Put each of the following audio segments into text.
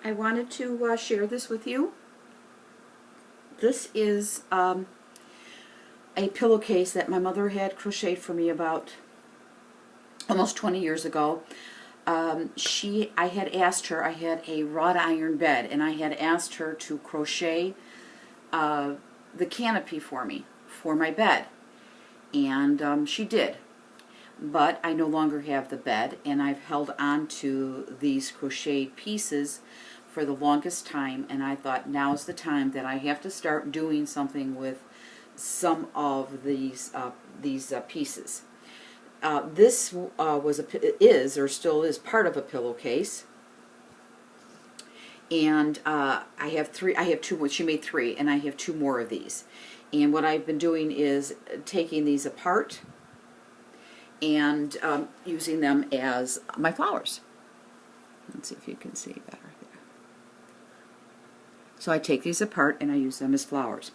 I wanted to share this with you. This is a pillowcase that my mother had crocheted for me about almost 20 years ago. I had asked her, I had a wrought iron bed, and I had asked her to crochet the canopy for me, for my bed. And she did. But I no longer have the bed, and I've held on to these crocheted pieces for the longest time, and I thought now's the time that I have to start doing something with some of these pieces. This is or still is part of a pillowcase, and I have three. I have two. She made three, and I have two more of these. And what I've been doing is taking these apart and using them as my flowers. Let's see if you can see better there. So I take these apart and I use them as flowers.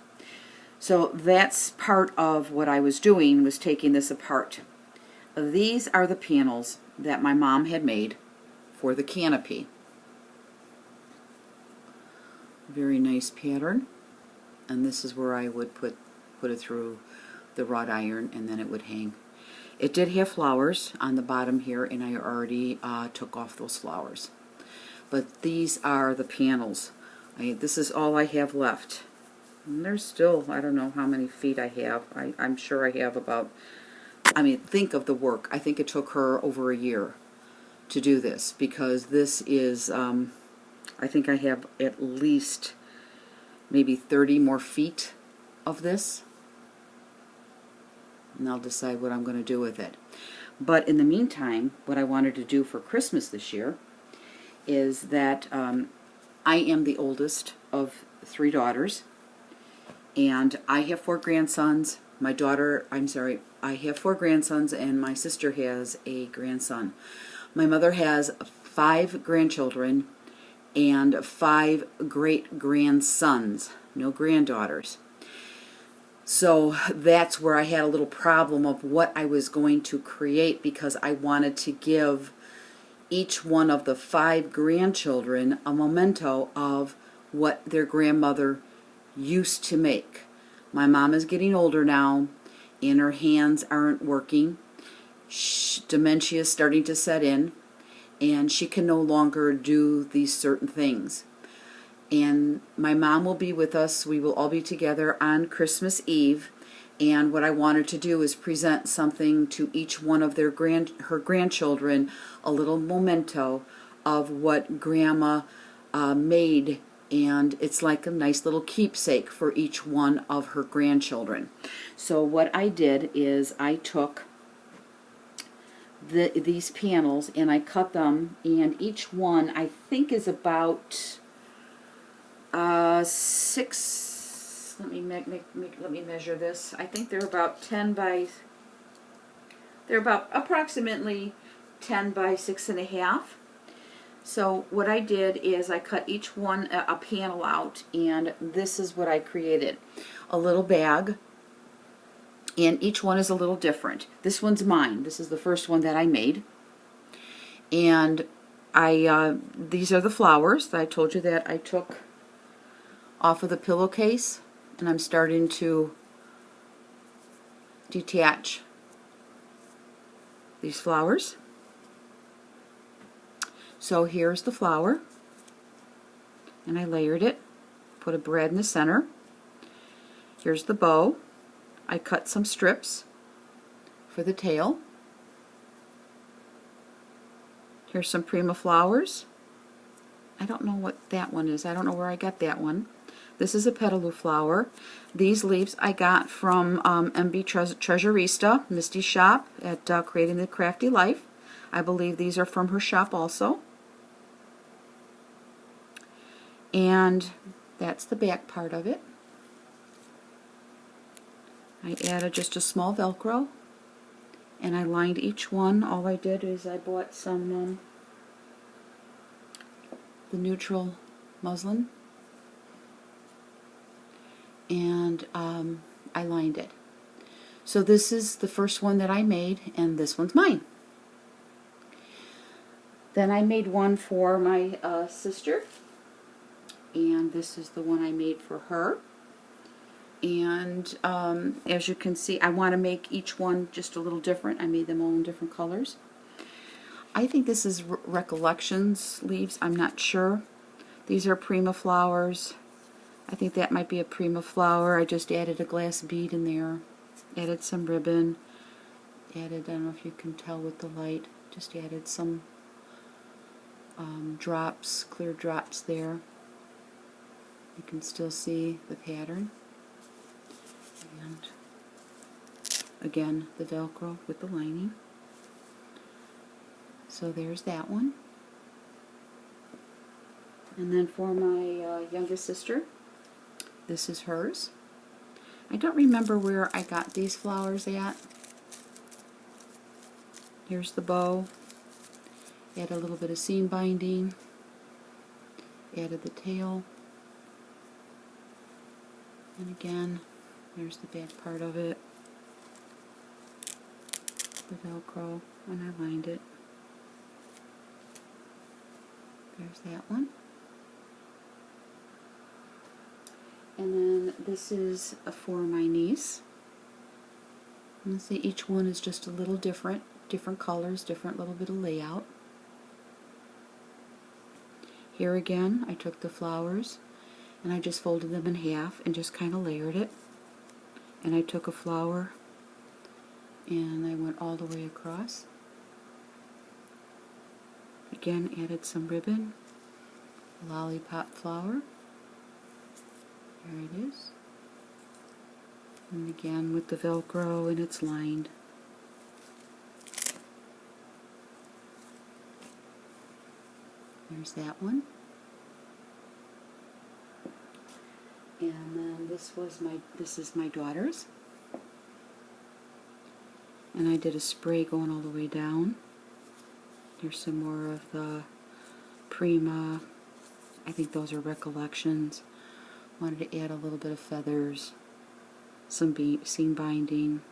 So that's part of what I was doing, was taking this apart. These are the panels that my mom had made for the canopy. Very nice pattern. And this is where I would put it through the wrought iron, and then it would hang. It did have flowers on the bottom here, and I already took off those flowers. But these are the panels. This is all I have left. And there's still, I don't know how many feet I have. I'm sure I have about, think of the work. I think it took her over a year to do this, because this is, I think I have at least maybe 30 more feet of this. And I'll decide what I'm going to do with it. But in the meantime, what I wanted to do for Christmas this year is that I am the oldest of three daughters, and I have four grandsons. I have four grandsons, and my sister has a grandson. My mother has 5 grandchildren and 5 great-grandsons, no granddaughters. So that's where I had a little problem of what I was going to create, because I wanted to give each one of the 5 grandchildren a memento of what their grandmother used to make. My mom is getting older now, and her hands aren't working. Dementia is starting to set in, and she can no longer do these certain things. And my mom will be with us. We will all be together on Christmas Eve. And what I wanted to do is present something to each one of her grandchildren, a little memento of what Grandma made. And it's like a nice little keepsake for each one of her grandchildren. So what I did is I took these panels and I cut them, and each one I think is about 6, let me measure this. I think they're about they're about approximately 10 by 6.5. So what I did is I cut each one a panel out, and this is what I created. A little bag, and each one is a little different. This one's mine. This is the first one that I made. And these are the flowers that I told you that I took off of the pillowcase, and I'm starting to detach these flowers. So here's the flower, and I layered it, put a brad in the center. Here's the bow. I cut some strips for the tail. Here's some Prima flowers. I don't know what that one is. I don't know where I got that one. This is a petaloo flower. These leaves I got from MB Treasurista, Misty's shop at Creating the Crafty Life. I believe these are from her shop also. And that's the back part of it. I added just a small Velcro, and I lined each one. All I did is I bought some the neutral muslin, and I lined it. So this is the first one that I made, and this one's mine. Then I made one for my sister, and this is the one I made for her. And as you can see, I want to make each one just a little different. I made them all in different colors. I think this is Recollections leaves. I'm not sure. These are Prima flowers. I think that might be a Prima flower. I just added a glass bead in there. Added some ribbon. Added, I don't know if you can tell with the light, just added some drops, clear drops there. You can still see the pattern. And again, the Velcro with the lining. So there's that one. And then for my youngest sister, this is hers. I don't remember where I got these flowers at. Here's the bow. Add a little bit of seam binding. Added the tail. And again, there's the back part of it. The Velcro, and I lined it. There's that one. And then this is for my niece. You see each one is just a little different colors, different little bit of layout. Here again, I took the flowers and I just folded them in half and just kind of layered it. And I took a flower and I went all the way across. Again, added some ribbon, lollipop flower. There it is. And again with the Velcro, and it's lined. There's that one. And then this is my daughter's. And I did a spray going all the way down. Here's some more of the Prima. I think those are Recollections. Wanted to add a little bit of feathers, some seam binding,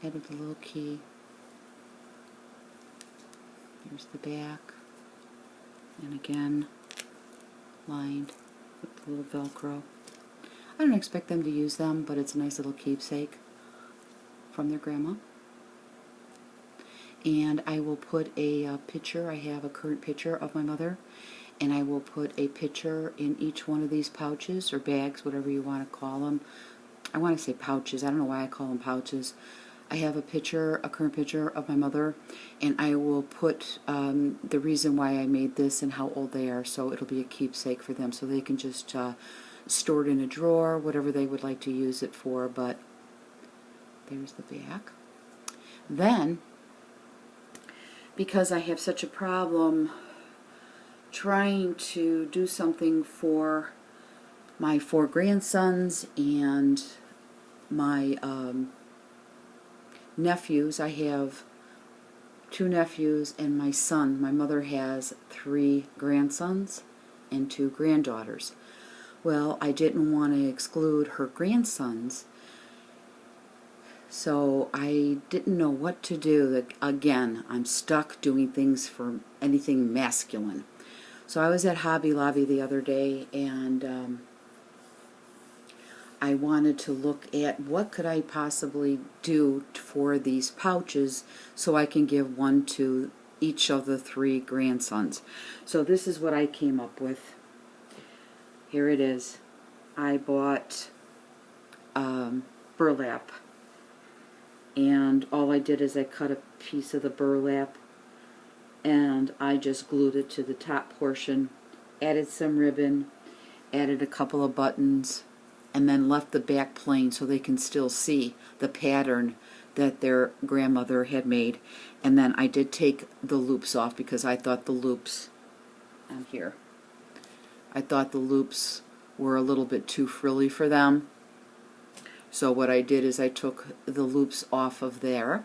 added a little key. Here's the back, and again lined with the little Velcro. I don't expect them to use them, but it's a nice little keepsake from their grandma. And I will put a picture. I have a current picture of my mother, and I will put a picture in each one of these pouches or bags, whatever you want to call them. I want to say pouches. I don't know why I call them pouches. I have a picture, a current picture of my mother, and I will put the reason why I made this and how old they are, so it'll be a keepsake for them, so they can just store it in a drawer, whatever they would like to use it for. But there's the back. Then, because I have such a problem trying to do something for my 4 grandsons and my nephews. I have 2 nephews and my son. My mother has 3 grandsons and 2 granddaughters. Well, I didn't want to exclude her grandsons, so I didn't know what to do. Again, I'm stuck doing things for anything masculine. So I was at Hobby Lobby the other day, and I wanted to look at what could I possibly do for these pouches so I can give one to each of the 3 grandsons. So this is what I came up with. Here it is. I bought burlap, and all I did is I cut a piece of the burlap and I just glued it to the top portion, added some ribbon, added a couple of buttons, and then left the back plain so they can still see the pattern that their grandmother had made. And then I did take the loops off because I thought the loops, on here, I thought the loops were a little bit too frilly for them. So what I did is I took the loops off of there,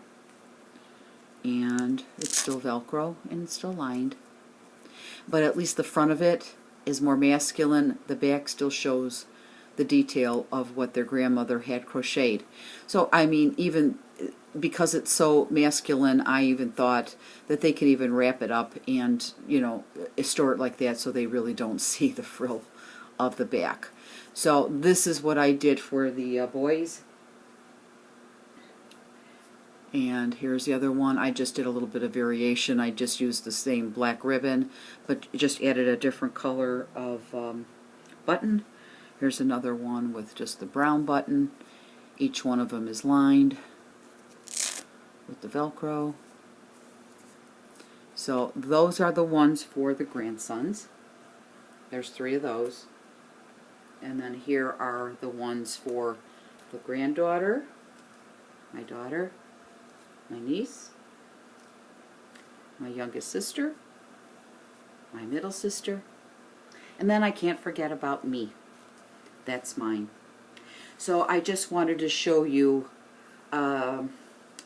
and it's still Velcro and it's still lined. But at least the front of it is more masculine. The back still shows the detail of what their grandmother had crocheted. So I mean, even because it's so masculine, I even thought that they could even wrap it up and, you know, store it like that so they really don't see the frill of the back. So this is what I did for the boys. And here's the other one. I just did a little bit of variation. I just used the same black ribbon, but just added a different color of button. Here's another one with just the brown button. Each one of them is lined with the Velcro. So those are the ones for the grandsons. There's 3 of those. And then here are the ones for the granddaughter, my daughter, my niece, my youngest sister, my middle sister, and then I can't forget about me. That's mine. So I just wanted to show you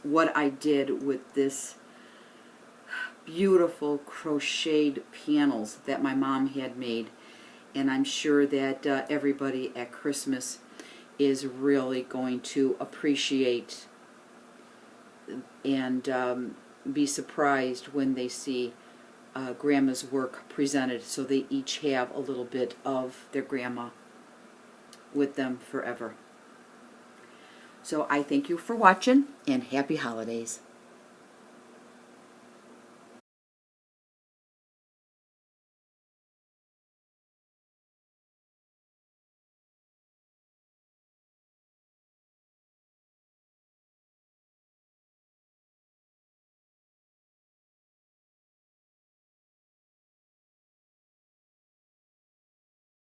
what I did with this beautiful crocheted panels that my mom had made, and I'm sure that everybody at Christmas is really going to appreciate and be surprised when they see Grandma's work presented, so they each have a little bit of their grandma with them forever. So I thank you for watching, and happy holidays.